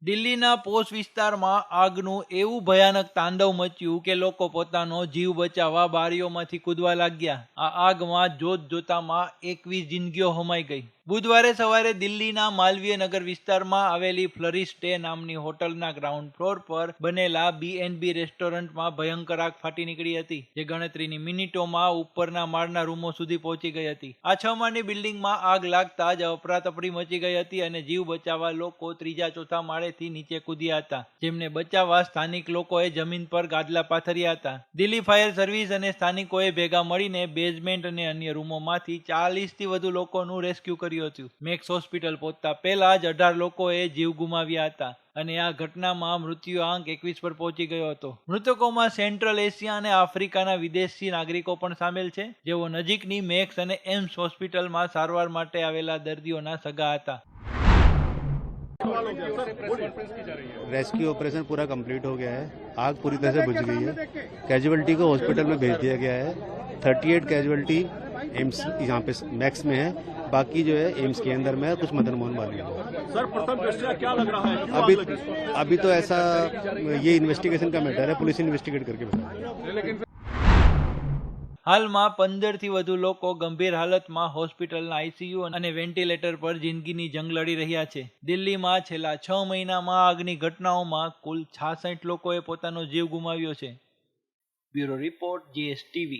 દિલ્હીના પોશ વિસ્તારમાં આગનું એવું ભયાનક તાંડવ મચ્યું કે લોકો પોતાનો જીવ બચાવવા બારીઓમાંથી કૂદવા લાગ્યા. આ આગમાં જોત જોતામાં 21 જિંદગીઓ હોમાઈ ગઈ. બુધવારે સવારે દિલ્હીના માલવીય નગર વિસ્તારમાં આવેલી ફ્લરિશ સ્ટે નામની હોટલના ગ્રાઉન્ડ ફ્લોર પર બનેલા B&B રેસ્ટોરન્ટમાં ભયંકર આગ ફાટી નીકળી હતી, જે ગણતરીની મિનિટોમાં ઉપરના માળના રૂમો સુધી પહોંચી ગઈ હતી. આ 6 માળની બિલ્ડિંગમાં આગ લાગતા જ અફરાતફરી મચી ગઈ હતી અને જીવ બચાવવા લોકો ત્રીજા ચોથા માળેથી નીચે કૂદ્યા હતા, જેમને બચાવવા સ્થાનિક લોકોએ જમીન પર ગાદલા પાથર્યા હતા. દિલ્હી ફાયર સર્વિસ અને સ્થાનિકોએ ભેગા મળીને બેઝમેન્ટ અને અન્ય રૂમોમાંથી 40થી વધુ લોકોનું રેસ્ક્યુ કર્યું હતું. મેક્સ હોસ્પિટલ પહોંચતા પહેલા જ 18 લોકોએ જીવ ગુમાવ્યા હતા અને આ ઘટનામાં મૃત્યુઆંક 21 પર પહોંચી ગયો હતો. મૃતકોમાં સેન્ટ્રલ એશિયા અને આફ્રિકાના વિદેશી નાગરિકો પણ સામેલ છે, જેઓ નજીકની મેક્સ અને એમ્સ હોસ્પિટલમાં સારવાર માટે આવેલા દર્દીઓના સગા હતા. रेस्क्यू ऑपरेशन पूरा कंप्लीट हो गया है. आग पूरी तरह से बुझ गई है. कैजुअलिटी को हॉस्पिटल में भेज दिया गया है. 38 कैजुअलिटी एम्स यहाँ पे मैक्स में है, बाकी जो है एम्स के अंदर में है, कुछ मदन मोहन वाली है. सर प्रथम दृष्टया क्या लग रहा है? अभी तो ऐसा ये इन्वेस्टिगेशन का मैटर है, पुलिस इन्वेस्टिगेट करके बताएगी. હાલમાં 15થી વધુ લોકો ગંભીર હાલતમાં હોસ્પિટલના ICU અને વેન્ટિલેટર પર જિંદગીની જંગ લડી રહ્યા છે. દિલ્હીમાં છેલ્લા 6 મહિનામાં આગની ઘટનાઓમાં કુલ 66 લોકોએ પોતાનો જીવ ગુમાવ્યો છે. Bureau report GSTV.